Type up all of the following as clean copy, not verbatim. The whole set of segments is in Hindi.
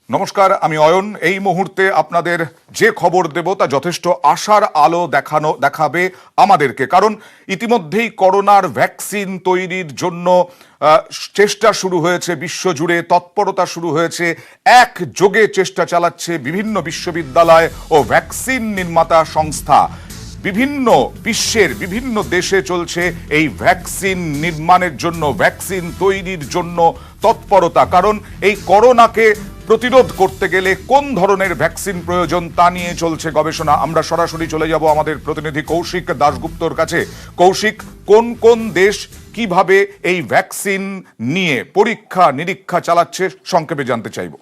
নমস্কার, আমি অয়ন। এই মুহূর্তে আপনাদের যে খবর দেব তা যথেষ্ট আশার আলো দেখাবে আমাদেরকে, কারণ ইতিমধ্যেই করোনার ভ্যাকসিন তৈরির জন্য চেষ্টা শুরু হয়েছে বিশ্বজুড়ে, তৎপরতা শুরু হয়েছে। একযোগে চেষ্টা চালাচ্ছে বিভিন্ন বিশ্ববিদ্যালয় ও ভ্যাকসিন নির্মাতা সংস্থা। বিভিন্ন বিশ্বের বিভিন্ন দেশে চলছে এই ভ্যাকসিন নির্মাণের জন্য, ভ্যাকসিন তৈরির জন্য তৎপরতা। কারণ এই করোনাকে প্রতিরোধ করতে গেলে কোন ধরনের ভ্যাকসিন প্রয়োজন তা নিয়ে চলছে গবেষণা। আমরা সরাসরি চলে যাব আমাদের প্রতিনিধি কৌশিক দাশগুপ্তর কাছে। কৌশিক, কোন কোন দেশ কিভাবে এই ভ্যাকসিন নিয়ে পরীক্ষা নিরীক্ষা চালাচ্ছে সংক্ষেপে জানতে চাইব।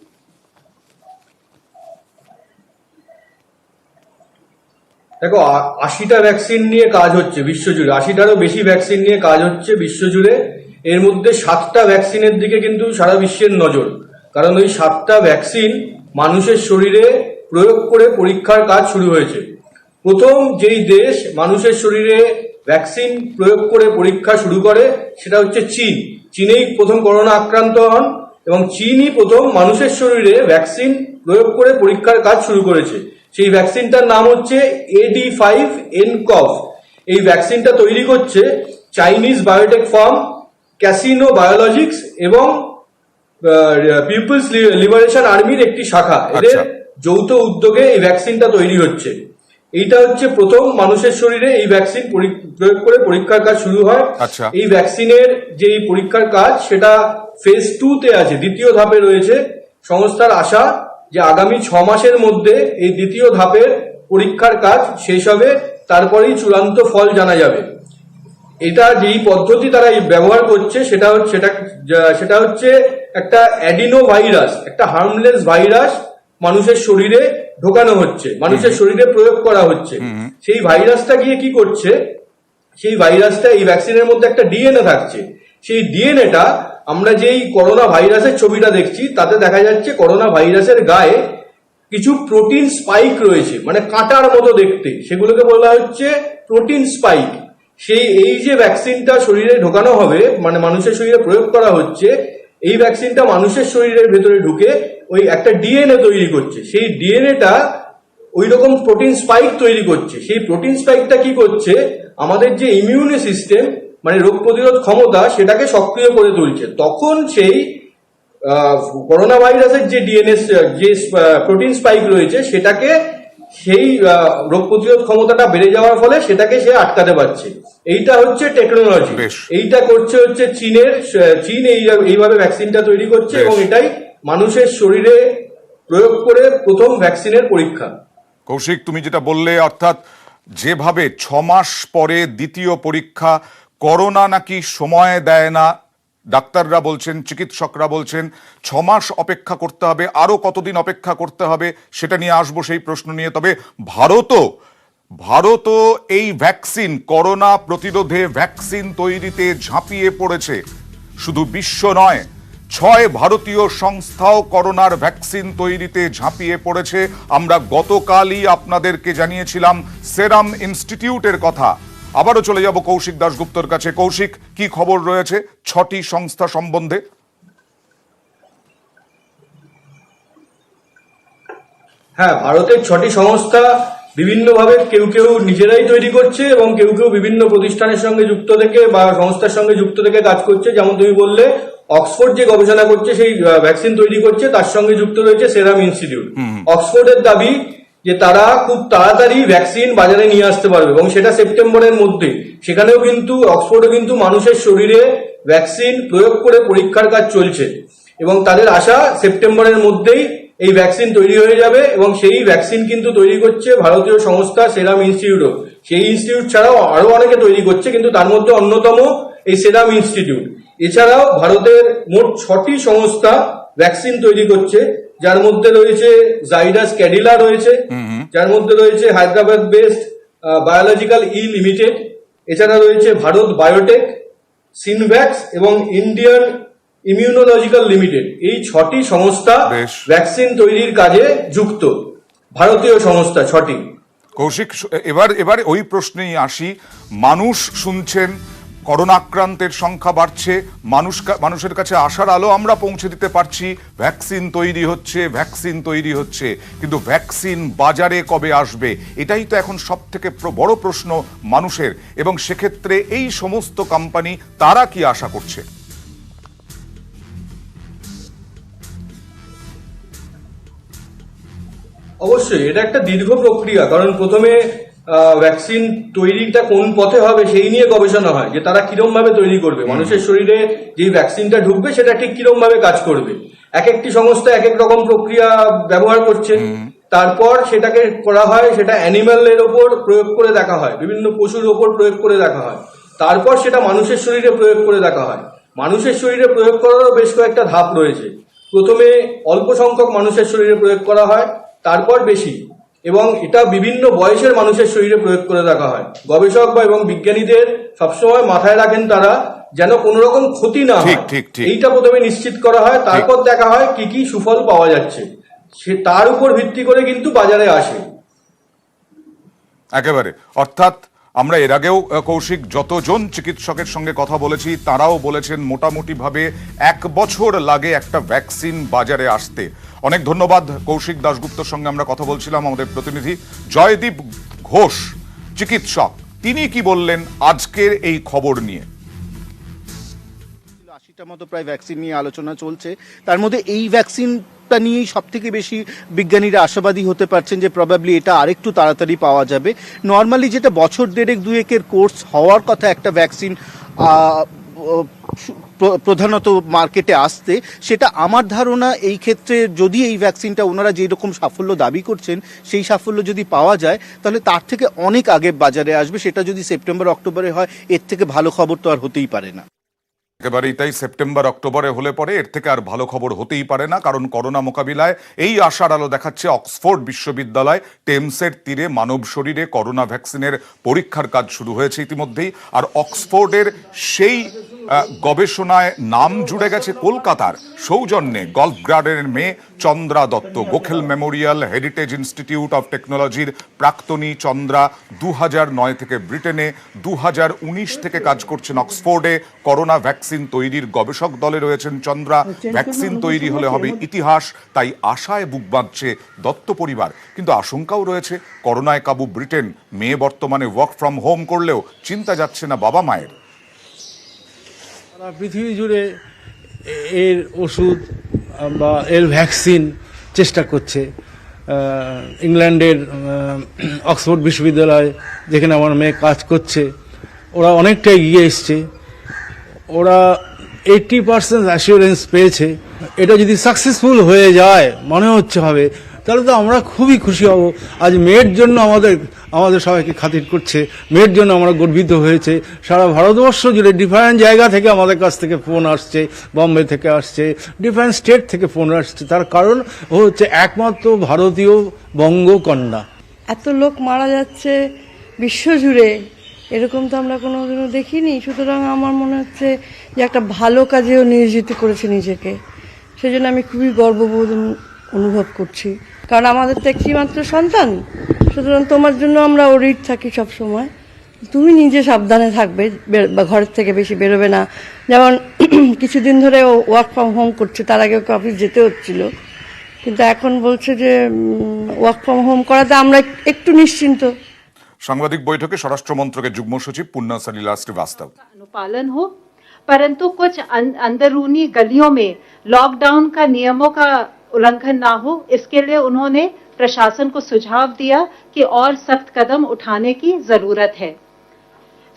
দেখো, 80টা ভ্যাকসিন নিয়ে কাজ হচ্ছে বিশ্বজুড়ে, 80টারও বেশি ভ্যাকসিন নিয়ে কাজ হচ্ছে বিশ্বজুড়ে। এর মধ্যে 7টা ভ্যাকসিনের দিকে কিন্তু সারা বিশ্বের নজর, কারণ ওই 7টা ভ্যাকসিন মানুষের শরীরে প্রয়োগ করে পরীক্ষার কাজ শুরু হয়েছে। প্রথম যেই দেশ মানুষের শরীরে ভ্যাকসিন প্রয়োগ করে পরীক্ষা শুরু করে সেটা হচ্ছে চীন। চীনেই প্রথম করোনা আক্রান্ত হন এবং চীনই প্রথম মানুষের শরীরে ভ্যাকসিন প্রয়োগ করে পরীক্ষার কাজ শুরু করেছে। সেই ভ্যাকসিনটার নাম হচ্ছে AD5-nCoV। এই ভ্যাকসিনটা তৈরি করছে Chinese biotech firm casino biologics এবং পিপলস লিবারেশন আর্মির একটি শাখা। এদের যৌথ উদ্যোগে এই ভ্যাকসিনটা তৈরি হচ্ছে। এইটা হচ্ছে প্রথম মানুষের শরীরে এই ভ্যাকসিন প্রয়োগ করে পরীক্ষার কাজ শুরু হয়। এই ভ্যাকসিনের যে পরীক্ষার কাজ সেটা ফেজ 2-তে আছে, দ্বিতীয় ধাপে রয়েছে। সংস্থার আশা যে আগামী 6 মাসের মধ্যে এই দ্বিতীয় ধাপের পরীক্ষার কাজ শেষ হবে, তারপরেই চূড়ান্ত ফল জানা যাবে। এটা যেই পদ্ধতি তারা ব্যবহার করছে সেটা হচ্ছে একটা অ্যাডিনো ভাইরাস, একটা হার্মলেস ভাইরাস মানুষের শরীরে ঢোকানো হচ্ছে, মানুষের শরীরে প্রয়োগ করা হচ্ছে। সেই ভাইরাসটা গিয়ে কি করছে, সেই ভাইরাসটা এই ভ্যাকসিনের মধ্যে একটা ডিএনএ থাকছে। সেই ডিএনএটা আমরা যেই করোনা ভাইরাসের ছবিটা দেখছি তাতে দেখা যাচ্ছে করোনা ভাইরাসের গায়ে কিছু প্রোটিন স্পাইক রয়েছে, মানে কাঁটার মতো দেখতে, সেগুলোকে বলা হচ্ছে প্রোটিন স্পাইক। এই যে ভ্যাকসিনটা শরীরে ঢোকানো হবে, মানে মানুষের শরীরে প্রয়োগ করা হচ্ছে, এই ভ্যাকসিনটা মানুষের শরীরের ভেতরে ঢুকে ওই একটা ডিএনএ তৈরি করছে। সেই ডিএনএটা ওই রকম প্রোটিন স্পাইক তৈরি করছে। সেই প্রোটিন স্পাইকটা কি করছে, আমাদের যে ইমিউনি সিস্টেম, মানে রোগ প্রতিরোধ ক্ষমতা, সেটাকে সক্রিয় করে তুলছে। তখন সেই করোনা ভাইরাসের যে ডিএনএ যে প্রোটিন স্পাইক রয়েছে সেটাকে, সেই রোগ প্রতিরোধ ক্ষমতাটা বেড়ে যাওয়ার ফলে সেটাকে সে আটকাতে পারছে। এইটা হচ্ছে টেকনোলজি। এইটা করছে হচ্ছে চীন এইভাবে ভ্যাকসিনটা তৈরি করছে এবং এটাই মানুষের শরীরে প্রয়োগ করে প্রথম ভ্যাকসিনের পরীক্ষা। কৌশিক, তুমি যেটা বললে, অর্থাৎ যেভাবে 6 মাস পরে দ্বিতীয় পরীক্ষা, করোনা নাকি সময় দেয় না, ডাক্তাররা বলছেন, চিকিৎসকরা বলছেন 6 মাস অপেক্ষা করতে হবে। আরো কতদিন অপেক্ষা করতে হবে সেটা নিয়ে আসবো, সেই প্রশ্ন নিয়ে। তবে ভারতও এই ভ্যাকসিন, করোনা প্রতিরোধে ভ্যাকসিন তৈরিতে ঝাঁপিয়ে পড়েছে। শুধু বিশ্ব নয়, 6 ভারতীয় সংস্থাও করোনার ভ্যাকসিন তৈরিতে ঝাঁপিয়ে পড়েছে। আমরা গতকালই আপনাদেরকে জানিয়েছিলাম সেরাম ইনস্টিটিউটের কথা। আবারও চলে যাব কৌশিক দাশগুপ্তর কাছে। কৌশিক, কি খবর রয়েছে 6টি সংস্থা সম্বন্ধে? হ্যাঁ, ভারতের 6টি সংস্থা বিভিন্নভাবে কেউ কেউ নিজেরাই তৈরি করছে এবং কেউ কেউ বিভিন্ন প্রতিষ্ঠানের সঙ্গে যুক্ত থেকে বা সংস্থার সঙ্গে যুক্ত থেকে কাজ করছে। যেমন তুমি বললে, অক্সফোর্ড যে গবেষণা করছে, সেই ভ্যাকসিন তৈরি করছে, তার সঙ্গে যুক্ত রয়েছে সেরাম ইনস্টিটিউট। অক্সফোর্ডের দাবি যে তারা খুব তাড়াতাড়ি ভ্যাকসিন বাজারে নিয়ে আসতে পারবে এবং সেটা সেপ্টেম্বরের মধ্যে। সেখানেও কিন্তু অক্সফোর্ডে কিন্তু মানুষের শরীরে ভ্যাকসিন প্রয়োগ করে পরীক্ষার কাজ চলছে এবং তাদের আশা সেপ্টেম্বরের মধ্যেই এই ভ্যাকসিন তৈরি হয়ে যাবে। এবং সেই ভ্যাকসিন কিন্তু তৈরি করছে ভারতীয় সংস্থা সেরাম ইনস্টিটিউটও। সেই ইনস্টিটিউট ছাড়াও আরো অনেকে তৈরি করছে, কিন্তু তার মধ্যে অন্যতম এই সেরাম ইনস্টিটিউট। এছাড়াও ভারতের মোট 6টি সংস্থা ভ্যাকসিন তৈরি করছে, যার মধ্যে রয়েছে জাইডাস ক্যাডিলা রয়েছে, যার মধ্যে রয়েছে হায়দ্রাবাদ বেসড বায়োলজিক্যাল লিমিটেড, এছাড়া রয়েছে ভারত বায়োটেক, সিনভ্যাক্স এবং ইন্ডিয়ান ইমিউনোলজিক্যাল লিমিটেড। এই 6টি সংস্থা ভ্যাকসিন তৈরির কাজে যুক্ত, ভারতীয় সংস্থা 6টি। কৌশিক, এবার ওই প্রশ্নেই আসি। মানুষ শুনছেন করোনা আক্রান্তের সংখ্যা বাড়ছে, মানুষের কাছে আশার আলো আমরা পৌঁছে দিতে পারছি, ভ্যাকসিন তৈরি হচ্ছে, কিন্তু ভ্যাকসিন বাজারে কবে আসবে এটাই তো এখন সব থেকে বড় প্রশ্ন মানুষের। এবং সেক্ষেত্রে এই সমস্ত কোম্পানি তারা কি আশা করছে? অবশ্যই এটা একটা দীর্ঘ প্রক্রিয়া, কারণ প্রথমে ভ্যাকসিন তৈরিটা কোন পথে হবে সেই নিয়ে গবেষণা হয়, যে তারা কিরম ভাবে তৈরি করবে, মানুষের শরীরে যেই ভ্যাকসিনটা ঢুকবে সেটা ঠিক কিরম ভাবে কাজ করবে। এক একটি সংস্থা এক এক রকম প্রক্রিয়া ব্যবহার করছে। তারপর সেটাকে করা হয়, সেটা অ্যানিম্যালের ওপর প্রয়োগ করে দেখা হয়, বিভিন্ন পশুর ওপর প্রয়োগ করে দেখা হয়, তারপর সেটা মানুষের শরীরে প্রয়োগ করে দেখা হয়। মানুষের শরীরে প্রয়োগ করারও বেশ কয়েকটা ধাপ রয়েছে। প্রথমে অল্প সংখ্যক মানুষের শরীরে প্রয়োগ করা হয়, তারপর বেশি, এবং এটা বিভিন্ন বয়সের মানুষের শরীরে প্রয়োগ করে দেখা হয়। গবেষক বা এবং বিজ্ঞানীদের সবসময় মাথায় রাখেন তারা, যেন কোনো রকম ক্ষতি না হয়, এইটা প্রথমে নিশ্চিত করা হয়। তারপর দেখা হয় কি কি সুফল পাওয়া যাচ্ছে, সে তার উপর ভিত্তি করে কিন্তু বাজারে আসে। একেবারে, অর্থাৎ আমরা এর আগেও কৌশিক যতজন চিকিৎসকের সঙ্গে কথা বলেছি তারাও বলেছেন মোটামুটি ভাবে 1 বছর লাগে একটা ভ্যাকসিন বাজারে আসতে। অনেক ধন্যবাদ কৌশিক দাশগুপ্তর সঙ্গে আমরা কথা বলছিলাম। আমাদের প্রতিনিধি জয়দীপ ঘোষ চিকিৎসক, তিনি কি বললেন আজকের এই খবর নিয়ে? 80টার মতো প্রায় ভ্যাকসিন নিয়ে আলোচনা চলছে, তার মধ্যে এই ভ্যাকসিনটা নিয়েই সব থেকে বেশি বিজ্ঞানীরা আশাবাদী হতে পারছেন যে প্রবাবলি এটা আরেকটু তাড়াতাড়ি পাওয়া যাবে। নর্মালি যেটা বছর দেড়েক দুয়েকের কোর্স হওয়ার কথা একটা ভ্যাকসিন প্রধানত মার্কেটে আসতে, সেটা আমার ধারণা এই ক্ষেত্রে যদি এই ভ্যাকসিনটা ওনারা যেরকম সাফল্য দাবি করছেন সেই সাফল্য যদি পাওয়া যায় তাহলে তার থেকে অনেক আগে বাজারে আসবে। সেটা যদি সেপ্টেম্বর অক্টোবরে হয় এর থেকে ভালো খবর তো আর হতেই পারে না। একেবারেই তাই, সেপ্টেম্বর অক্টোবরে হলে পরে এর থেকে আর ভালো খবর হতেই পারে না, কারণ করোনা মোকাবিলায় এই আশার আলো দেখাচ্ছে অক্সফোর্ড বিশ্ববিদ্যালয় টেমসের তীরে মানব শরীরে করোনা ভ্যাকসিনের পরীক্ষার কাজ শুরু হয়েছে ইতিমধ্যেই। আর অক্সফোর্ডের সেই গবেষণায় নাম জুড়ে গেছে কলকাতার সৌজন্যে গল্ফ গার্ডেনের মেয়ে Chandra Dutta. Gokhale Memorial heritage institute of টেকনোলজির প্রাক্তনী চন্দ্রা 2009 থেকে ব্রিটেনে, 2019 থেকে কাজ করছেন অক্সফোর্ডে। করোনা ভ্যাকসিন তৈরির গবেষক দলে রয়েছেন চন্দ্রা। ভ্যাকসিন তৈরি হলে হবে ইতিহাস, তাই আশায় বুক বাঁধছে দত্ত পরিবার। কিন্তু আশঙ্কাও রয়েছে, করোনায় কাবু ব্রিটেন, মেয়ে বর্তমানে ওয়ার্ক ফ্রম হোম করলেও চিন্তা যাচ্ছে না বাবা মায়ের। পৃথিবী জুড়ে এর ওষুধ বা এর ভ্যাকসিন চেষ্টা করছে। ইংল্যান্ডের অক্সফোর্ড বিশ্ববিদ্যালয় যেখানে আমার মেয়ে কাজ করছে, ওরা অনেকটা এগিয়ে এসছে। ওরা 80% অ্যাসিওরেন্স পেয়েছে। এটা যদি সাকসেসফুল হয়ে যায় মনে হচ্ছে হবে, তাহলে তো আমরা খুবই খুশি হব। আজ মেয়ের জন্য আমাদের সবাইকে খাতির করছে, মেয়ের জন্য আমরা গর্বিত হয়েছে। সারা ভারতবর্ষ জুড়ে ডিফারেন্ট জায়গা থেকে আমাদের কাছ থেকে ফোন আসছে, বম্বে থেকে আসছে, ডিফারেন্ট স্টেট থেকে ফোন আসছে। তার কারণ ও হচ্ছে একমাত্র ভারতীয় বঙ্গকন্যা। এত লোক মারা যাচ্ছে বিশ্বজুড়ে, এরকম তো আমরা কোনোদিনও দেখিনি। সুতরাং আমার মনে হচ্ছে যে একটা ভালো কাজেও নিয়োজিত করেছে নিজেকে, সেজন্য আমি খুবই গর্ববোধ অনুভব করছি। কারণ আমাদের তো একটি মাত্র সন্তান, সুতরাং তোমার জন্য আমরা ওরিড থাকি সব সময়। তুমি নিজে সাবধানে থাকবে, ঘরের থেকে বেশি বেরোবে না। যেমন কিছুদিন ধরে ও ওয়ার্ক ফ্রম হোম করছে, তার আগে ওকে অফিস যেতে হচ্ছিল, কিন্তু এখন বলছে যে ওয়ার্ক ফ্রম হোম করাতে আমরা একটু নিশ্চিন্ত। সাংবাদিক বৈঠকে স্বরাষ্ট্র মন্ত্রকের যুগ্ম সচিব পুণ্য সলিলা শ্রীবাস্তব। अनुपालन हो, परंतु कुछ अंदरूनी गलियों में लॉकडाउन का नियमों का उल्लंघन ना हो, इसके लिए उन्होंने प्रशासन को सुझाव दिया कि और सख्त कदम उठाने की जरूरत है।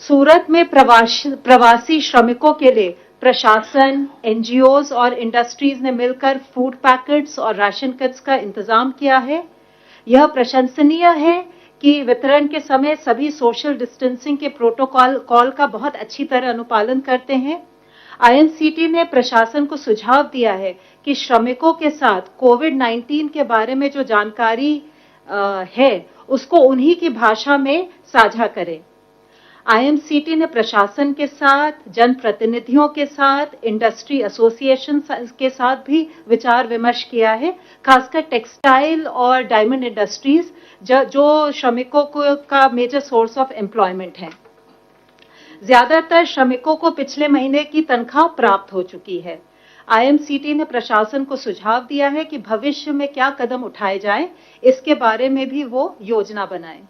सूरत में प्रवासी श्रमिकों के लिए प्रशासन, एनजीओज और इंडस्ट्रीज ने मिलकर फूड पैकेट्स और राशन किट्स का इंतजाम किया है। यह प्रशंसनीय है कि वितरण के समय सभी सोशल डिस्टेंसिंग के प्रोटोकॉल का बहुत अच्छी तरह अनुपालन करते हैं। आईएनसीटी ने प्रशासन को सुझाव दिया है कि श्रमिकों के साथ कोविड-19 के बारे में जो जानकारी है उसको उन्हीं की भाषा में साझा करें। आईएमसीटी ने प्रशासन के साथ, जनप्रतिनिधियों के साथ, इंडस्ट्री एसोसिएशन के साथ भी विचार विमर्श किया है, खासकर टेक्सटाइल और डायमंड इंडस्ट्रीज जो श्रमिकों का मेजर सोर्स ऑफ एम्प्लॉयमेंट है। ज्यादातर श्रमिकों को पिछले महीने की तनख्वाह प्राप्त हो चुकी है। आईएमसीटी ने प्रशासन को सुझाव दिया है कि भविष्य में क्या कदम उठाए जाएं, इसके बारे में भी वो योजना बनाएं।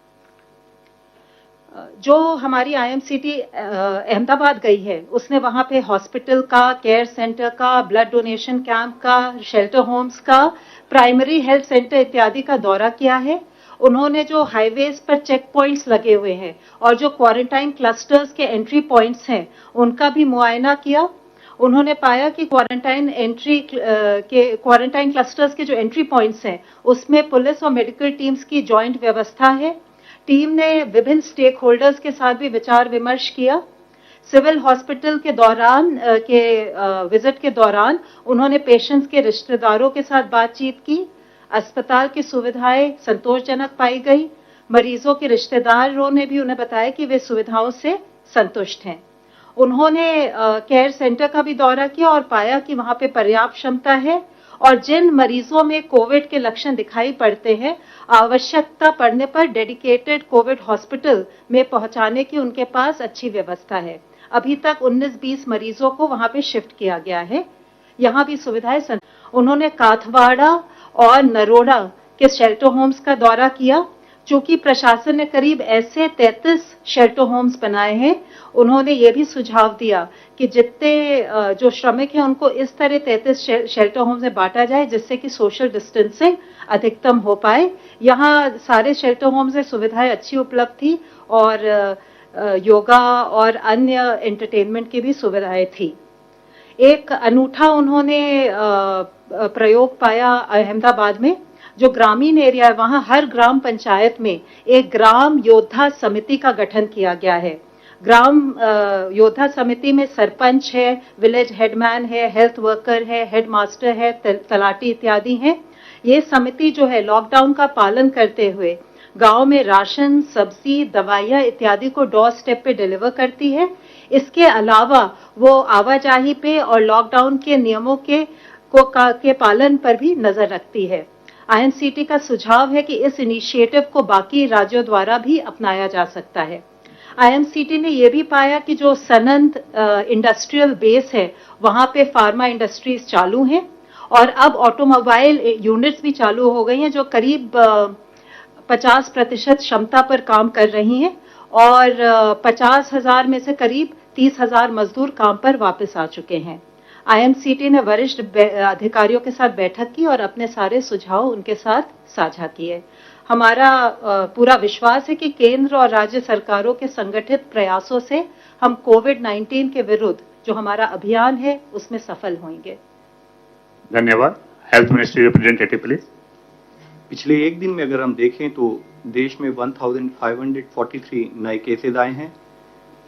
जो हमारी आईएमसीटी अहमदाबाद गई है, उसने वहां पे हॉस्पिटल का, केयर सेंटर का, ब्लड डोनेशन कैंप का, शेल्टर होम्स का, प्राइमरी हेल्थ सेंटर इत्यादि का दौरा किया है। उन्होंने जो हाईवेज पर चेक पॉइंट्स लगे हुए हैं और जो क्वारंटाइन क्लस्टर्स के एंट्री पॉइंट्स हैं, उनका भी मुआयना किया। उन्होंने पाया कि क्वारंटाइन क्लस्टर्स के जो एंट्री पॉइंट्स हैं, उसमें पुलिस और मेडिकल टीम्स की जॉइंट व्यवस्था है। टीम ने विभिन्न स्टेक होल्डर्स के साथ भी विचार विमर्श किया। सिविल हॉस्पिटल के विजिट के दौरान उन्होंने पेशेंट्स के रिश्तेदारों के साथ बातचीत की। अस्पताल की सुविधाएं संतोषजनक पाई गई। मरीजों के रिश्तेदारों ने भी उन्हें बताया कि वे सुविधाओं से संतुष्ट हैं। उन्होंने केयर सेंटर का भी दौरा किया और पाया कि वहां पे पर्याप्त क्षमता है और जिन मरीजों में कोविड के लक्षण दिखाई पड़ते हैं, आवश्यकता पड़ने पर डेडिकेटेड कोविड हॉस्पिटल में पहुंचाने की उनके पास अच्छी व्यवस्था है। अभी तक 19-20 मरीजों को वहां पे शिफ्ट किया गया है। यहाँ भी सुविधाएं उन्होंने काथवाड़ा और नरोड़ा के शेल्टर होम्स का दौरा किया। चूंकि प्रशासन ने करीब ऐसे 33 शेल्टर होम्स बनाए हैं, उन्होंने ये भी सुझाव दिया कि जितने जो श्रमिक हैं उनको इस तरह 33 शेल्टर होम्स में बांटा जाए जिससे कि सोशल डिस्टेंसिंग अधिकतम हो पाए। यहाँ सारे शेल्टर होम्स में सुविधाएं अच्छी उपलब्ध थी और योगा और अन्य एंटरटेनमेंट की भी सुविधाएं थी। एक अनूठा उन्होंने प्रयोग पाया अहमदाबाद में। जो ग्रामीण एरिया है, वहां हर ग्राम पंचायत में एक ग्राम योद्धा समिति का गठन किया गया है। ग्राम योद्धा समिति में सरपंच है, विलेज हेडमैन है, हेल्थ वर्कर है, हेडमास्टर है, तलाटी इत्यादि हैं। ये समिति जो है लॉकडाउन का पालन करते हुए गांव में राशन, सब्जी, दवाइयां इत्यादि को डोर स्टेप पे डिलीवर करती है। इसके अलावा वो आवाजाही पे और लॉकडाउन के नियमों के पालन पर भी नजर रखती है। आईएमसीटी का सुझाव है कि इस इनिशिएटिव को बाकी राज्यों द्वारा भी अपनाया जा सकता है। आईएमसीटी ने यह भी पाया कि जो सनंद इंडस्ट्रियल बेस है, वहां पे फार्मा इंडस्ट्रीज चालू हैं और अब ऑटोमोबाइल यूनिट्स भी चालू हो गई हैं जो करीब 50% क्षमता पर काम कर रही हैं और 50,000 में से करीब 30,000 मजदूर काम पर वापस आ चुके हैं। आईएमसीटी ने वरिष्ठ अधिकारियों के साथ बैठक की और अपने सारे सुझाव उनके साथ साझा किए। हमारा पूरा विश्वास है कि केंद्र और राज्य सरकारों के संगठित प्रयासों से हम कोविड-19 के विरुद्ध जो हमारा अभियान है उसमें सफल होंगे। धन्यवाद। Health ministry representative please. पिछले एक दिन में अगर हम देखें तो देश में 1543 नए केसेज आए हैं,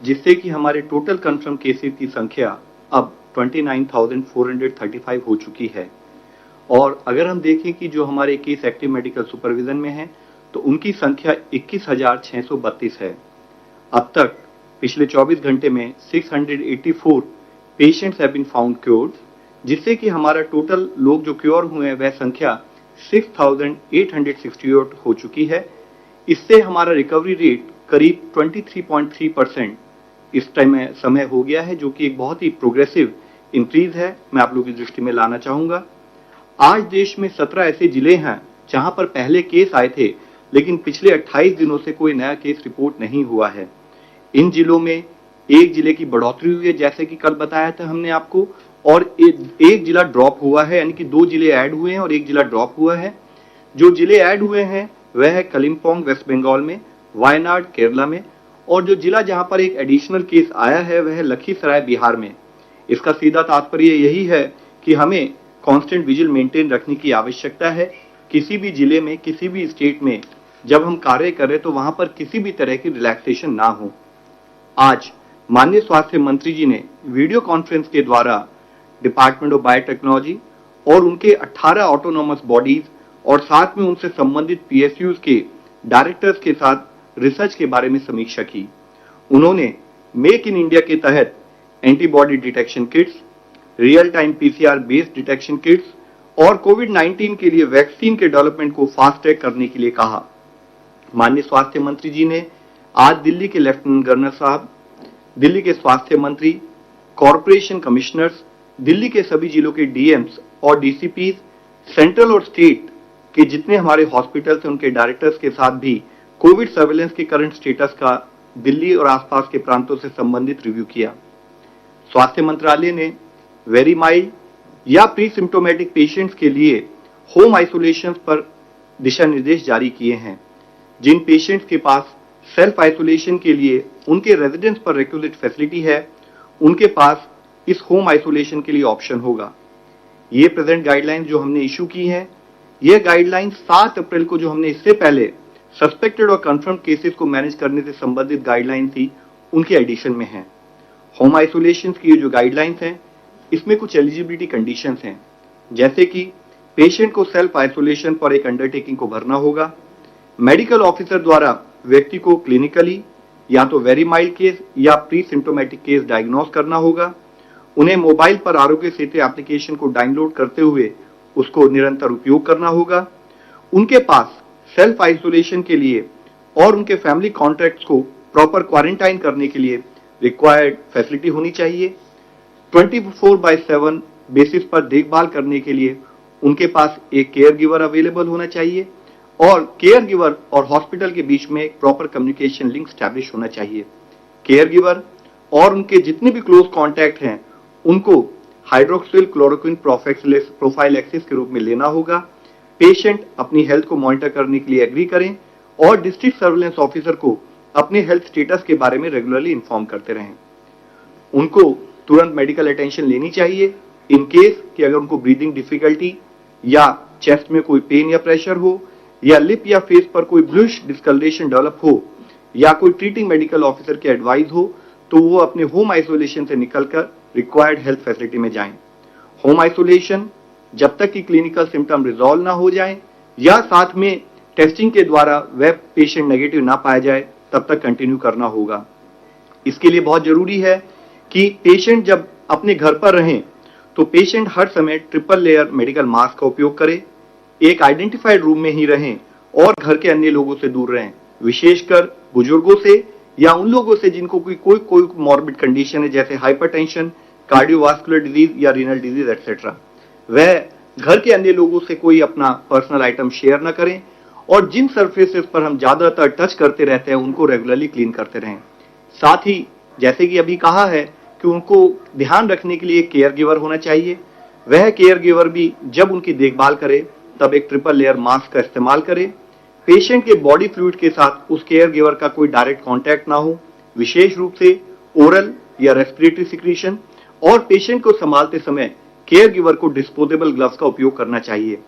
जिससे कि हमारे टोटल कंफर्म केसेज की संख्या अब 29,435 हो चुकी है। और अगर हम देखें कि जो हमारे केस एक्टिव मेडिकल सुपरविजन में हैं, तो उनकी संख्या 21,632 है। अब तक पिछले 24 घंटे में 684 patients have been found cured, जिससे कि हमारा टोटल लोग जो क्योर हुए हैं वह संख्या 6,868 हो चुकी है। इससे हमारा रिकवरी रेट करीब 23.3% इस टाइम में समय हो गया है, जो कि एक बहुत ही प्रोग्रेसिव इंक्रीज है। मैं आप लोगों की दृष्टि में लाना चाहूंगा। आज देश में 17 ऐसे जिले हैं जहां पर पहले केस आए थे, लेकिन पिछले 28 दिनों से कोई नया केस रिपोर्ट नहीं हुआ है। इन जिलों में एक जिले की बढ़ोतरी हुई है, जैसे कि कल बताया था हमने आपको, और एक जिला ड्रॉप हुआ है, यानी कि 2 जिले ऐड हुए हैं और एक जिला ड्रॉप हुआ है। जो जिले ऐड हुए हैं वह है कलिम्पोंग वेस्ट बंगाल में, वायनाड केरला में, और जो जिला जहां पर एक एडिशनल केस आया है वह है लखीसराय बिहार में। इसका सीधा तात्पर्य यही है कि हमें कांस्टेंट विजिल मेंटेन रखने की आवश्यकता है। किसी भी जिले में, किसी भी स्टेट में जब हम कार्य करें तो वहां पर किसी भी तरह की रिलैक्सेशन ना हो। आज माननीय स्वास्थ्य मंत्री जी ने वीडियो कॉन्फ्रेंस के द्वारा डिपार्टमेंट ऑफ बायोटेक्नोलॉजी और उनके 18 ऑटोनोमस बॉडीज और साथ में उनसे संबंधित पीएसयूज के डायरेक्टर्स के साथ रिसर्च के बारे में समीक्षा की। उन्होंने मेक इन इंडिया के तहत antibody detection kits, real time PCR based detection kits और कोविड-19 के लिए वैक्सीन के डेवलपमेंट को फास्ट ट्रैक करने के लिए कहा। माननीय स्वास्थ्य मंत्री जी ने आज दिल्ली के लेफ्टिनेंट गवर्नर साहब, दिल्ली के स्वास्थ्य मंत्री, कॉरपोरेशन कमिश्नर्स, दिल्ली के सभी जिलों के डीएम्स और डीसीपीज, सेंट्रल और स्टेट के जितने हमारे हॉस्पिटल्स हैं उनके डायरेक्टर्स के साथ भी कोविड सर्वेलेंस के करंट स्टेटस का दिल्ली और आसपास के प्रांतों से संबंधित रिव्यू किया। स्वास्थ्य मंत्रालय ने वेरी माइल्ड या प्री सिम्टोमेटिक पेशेंट्स के लिए होम आइसोलेशन पर दिशा निर्देश जारी किए हैं। जिन पेशेंट्स के पास सेल्फ आइसोलेशन के लिए उनके रेजिडेंस पर रेक्विजिट फैसिलिटी है, उनके पास इस होम आइसोलेशन के लिए ऑप्शन होगा। ये प्रेजेंट गाइडलाइंस जो हमने इशू की है, ये गाइडलाइंस 7 अप्रैल को जो हमने इससे पहले सस्पेक्टेड और कंफर्म केसेस को मैनेज करने से संबंधित गाइडलाइन थी, उनके एडिशन में है। होम आइसोलेशन की जो गाइडलाइंस हैं, इसमें कुछ एलिजिबिलिटी कंडीशंस हैं, जैसे कि पेशेंट को सेल्फ आइसोलेशन पर एक अंडरटेकिंग को भरना होगा, मेडिकल ऑफिसर द्वारा व्यक्ति को क्लिनिकली या तो वेरी माइल्ड केस या प्री सिम्टोमेटिक केस डायग्नोस करना होगा, उन्हें मोबाइल पर आरोग्य सेतु एप्लीकेशन को डाउनलोड करते हुए उसको निरंतर उपयोग करना होगा, उनके पास सेल्फ आइसोलेशन के लिए और उनके फैमिली कॉन्टैक्ट्स को प्रॉपर क्वारंटाइन करने के लिए रिक्वायर्ड फैसिलिटी होनी चाहिए। 24/7 बेसिस पर देखभाल करने के लिए उनके पास एक केयर गिवर अवेलेबल होना चाहिए और केयर गिवर और हॉस्पिटल के बीच में एक प्रॉपर कम्युनिकेशन लिंक स्टैब्लिश होना चाहिए। केयर गिवर और उनके जितने भी क्लोज कॉन्टैक्ट हैं उनको हाइड्रोक्सिल क्लोरोक्विन प्रोफाइलैक्सिस के रूप में लेना होगा। पेशेंट अपनी हेल्थ को मॉनिटर करने के लिए एग्री करें और डिस्ट्रिक्ट सर्वेलेंस ऑफिसर को अपने हेल्थ स्टेटस के बारे में रेगुलरली इन्फॉर्म करते रहें। उनको तुरंत मेडिकल अटेंशन लेनी चाहिए इन केस कि अगर उनको ब्रीदिंग डिफिकल्टी या चेस्ट में कोई पेन या प्रेशर हो या लिप या फेस पर कोई ब्लूइश डिस्कलरेशन डेवलप हो या कोई ट्रीटिंग मेडिकल ऑफिसर की एडवाइस हो, तो वो अपने होम आइसोलेशन से निकलकर रिक्वायर्ड हेल्थ फैसिलिटी में जाएं। होम आइसोलेशन जब तक कि क्लिनिकल सिम्टम रिजॉल्व ना हो जाए या साथ में टेस्टिंग के द्वारा वह पेशेंट नेगेटिव ना पाया जाए, तब तक कंटिन्यू करना होगा। इसके लिए बहुत जरूरी है कि पेशेंट जब अपने घर पर रहें तो पेशेंट हर समय ट्रिपल लेयर मेडिकल मास्क का उपयोग करे, एक आइडेंटिफाइड रूम में ही रहें और घर के अन्य लोगों से दूर रहें, विशेषकर बुजुर्गों से या उन लोगों से जिनको कोई मॉर्बिड कंडीशन है जैसे हाइपरटेंशन, कार्डियोवास्कुलर डिजीज या रीनल डिजीज एक्सेट्रा। वह घर के अन्य लोगों से कोई अपना पर्सनल आइटम शेयर न करें और जिन सरफेसेस पर हम ज्यादातर टच करते रहते हैं उनको रेगुलरली क्लीन करते रहें। साथ ही जैसे कि अभी कहा है कि उनको ध्यान रखने के लिए एक केयर गिवर होना चाहिए। वह केयर गिवर भी जब उनकी देखभाल करे तब एक ट्रिपल लेयर मास्क का इस्तेमाल करे। पेशेंट के बॉडी फ्लूइड के साथ उस केयर गिवर का कोई डायरेक्ट कांटेक्ट ना हो, विशेष रूप से ओरल या रेस्पिरेटरी सिक्रीशन, और पेशेंट को संभालते समय केयर गिवर को डिस्पोजेबल ग्लव्स का उपयोग करना चाहिए।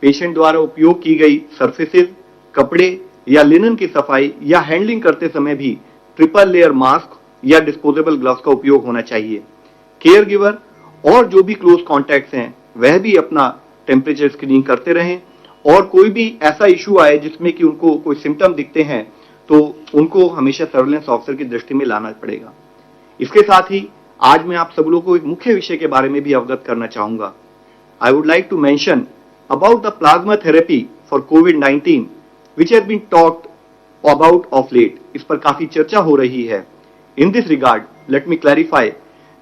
पेशेंट द्वारा उपयोग की गई सर्फेसेस, कपड़े या लिनन की सफाई या हैंडलिंग करते समय भी ट्रिपल लेयर मास्क या डिस्पोजेबल ग्लव्स का उपयोग होना चाहिए। केयर गिवर और जो भी क्लोज कॉन्टैक्ट्स हैं वह भी अपना टेम्परेचर स्क्रीनिंग करते रहें और कोई भी ऐसा इशू आए जिसमें कि उनको कोई सिम्टम दिखते हैं तो उनको हमेशा सर्वेलेंस ऑफिसर की दृष्टि में लाना पड़ेगा। इसके साथ ही आज मैं आप सब लोगों को एक मुख्य विषय के बारे में भी अवगत करना चाहूंगा। I would like to mention about the plasma therapy for कोविड-19 which has been talked about of late. इस पर काफी चर्चा हो रही है। In this regard let me clarify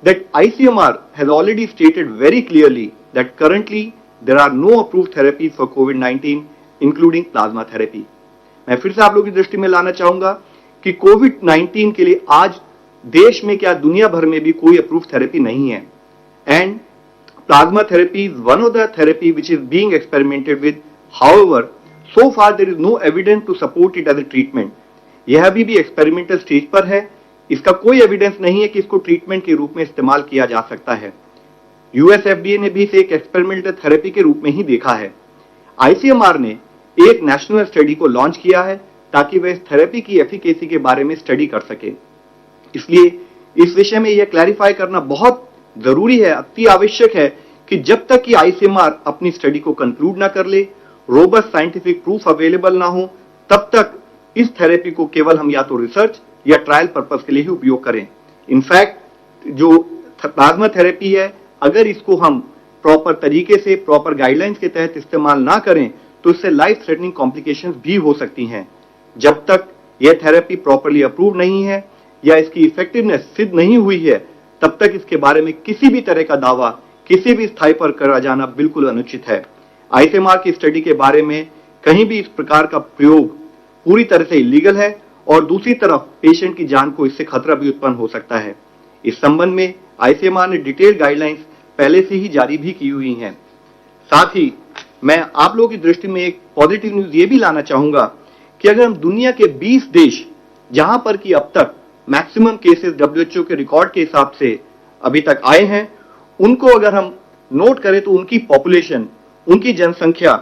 that ICMR has already stated very clearly that currently there are no approved therapies for COVID-19 including plasma therapy। मैं फिर से आप लोगों की दृष्टि में लाना चाहूंगा कि कोविड-19 के लिए आज देश में क्या दुनिया भर में भी कोई अप्रूव्ड थेरेपी नहीं है। And plasma therapy is one of the therapy which is being experimented with. However so far there is no evidence to support it as a treatment. यह अभी भी एक्सपेरिमेंटल स्टेज पर है। इसका कोई एविडेंस नहीं है कि इसको ट्रीटमेंट के रूप में इस्तेमाल किया जा सकता है। US FDA ने भी इसे एक एक्सपेरिमेंटल थेरेपी के रूप में ही देखा है। ICMR ने एक नेशनल स्टडी को लॉन्च किया है ताकि वह इस थेरेपी की एफिकेसी के बारे में स्टडी कर सके। इसलिए इस विषय में यह क्लैरिफाई करना बहुत जरूरी है, अति आवश्यक है कि जब तक कि ICMR अपनी स्टडी को कंक्लूड ना कर ले, रोबस्ट साइंटिफिक प्रूफ अवेलेबल ना हो, तब तक इस थेरेपी को केवल हम या तो रिसर्च या ट्रायल पर्पस के लिए ही उपयोग करें। इनफैक्ट जो प्लाज्मा थेरेपी है, अगर इसको हम प्रॉपर तरीके से प्रॉपर गाइडलाइंस के तहत इस्तेमाल ना करें तो इससे लाइफ थ्रेटनिंग कॉम्प्लिकेशंस भी हो सकती हैं। जब तक यह थेरेपी प्रॉपरली अप्रूव नहीं है या इसकी इफेक्टिवनेस सिद्ध नहीं हुई है, तब तक इसके बारे में किसी भी तरह का दावा किसी भी स्थाई पर करा जाना बिल्कुल अनुचित है। आईसीएमआर की स्टडी के बारे में कहीं भी इस प्रकार का प्रयोग पूरी तरह से इलीगल है और दूसरी तरफ पेशेंट की जान को इससे खतरा भी उत्पन्न हो सकता है। इस संबंध में आईसीएमआर ने डिटेल गाइडलाइंस पहले से ही जारी भी की हुई हैं। साथ ही मैं आप लोगों की दृष्टि में एक पॉजिटिव न्यूज ये भी लाना चाहूंगा कि अगर हम दुनिया के 20 देश जहां पर कि अब तक मैक्सिमम केसेस WHO के रिकॉर्ड के हिसाब से अभी तक आए हैं, उनको अगर हम नोट करें तो उनकी पॉपुलेशन, उनकी जनसंख्या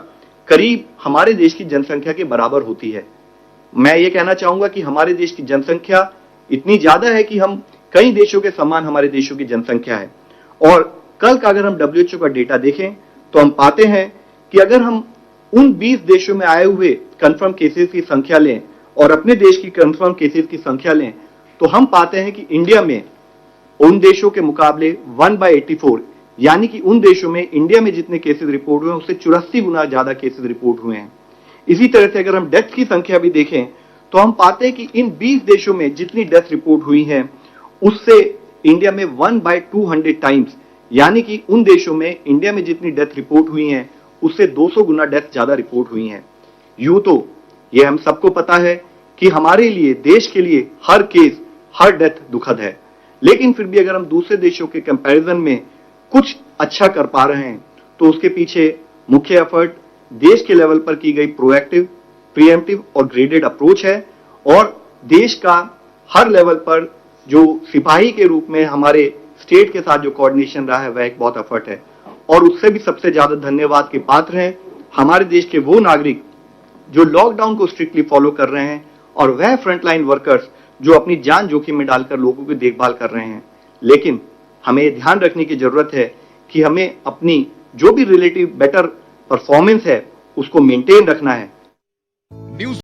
करीब हमारे देश की जनसंख्या के बराबर होती है। मैं ये कहना चाहूंगा कि हमारे देश की जनसंख्या इतनी ज्यादा है कि हम कई देशों के समान हमारे देशों की जनसंख्या है। और कल का अगर हम WHO का डेटा देखें तो हम पाते हैं कि अगर हम उन 20 देशों में आए हुए कंफर्म केसेस की संख्या लें और अपने देश की कंफर्म केसेस की संख्या लें तो हम पाते हैं कि इंडिया में उन देशों के मुकाबले 1/84, यानी कि उन देशों में इंडिया में जितने केसेस रिपोर्ट हुए हैं उससे 84 गुना ज्यादा केसेस रिपोर्ट हुए हैं। इसी तरह से अगर हम डेथ की संख्या भी देखें तो हम पाते हैं कि इन 20 देशों में जितनी डेथ रिपोर्ट हुई हैं उससे इंडिया में 1/200 टाइम्स, यानी कि उन देशों में इंडिया में जितनी डेथ रिपोर्ट हुई हैं उससे 200 गुना डेथ ज्यादा रिपोर्ट हुई हैं। यूं तो ये हम सबको पता है कि हमारे लिए, देश के लिए हर केस, हर डेथ दुखद है, लेकिन फिर भी अगर हम दूसरे देशों के कंपैरिजन में कुछ अच्छा कर पा रहे हैं तो उसके पीछे मुख्य एफर्ट देश के लेवल पर की गई प्रोएक्टिव, प्रीएम्प्टिव और ग्रेडेड अप्रोच है। और देश का हर लेवल पर जो सिपाही के रूप में हमारे स्टेट के साथ जो कोऑर्डिनेशन रहा है वह एक बहुत एफर्ट है। और उससे भी सबसे ज्यादा धन्यवाद के पात्र हैं हमारे देश के वो नागरिक जो लॉकडाउन को स्ट्रिक्टली फॉलो कर रहे हैं और वह फ्रंटलाइन वर्कर्स जो अपनी जान जोखिम में डालकर लोगों की देखभाल कर रहे हैं। लेकिन हमें ध्यान रखने की जरूरत है कि हमें अपनी जो भी रिलेटिव बेटर परफॉर्मेंस है उसको मेंटेन रखना है।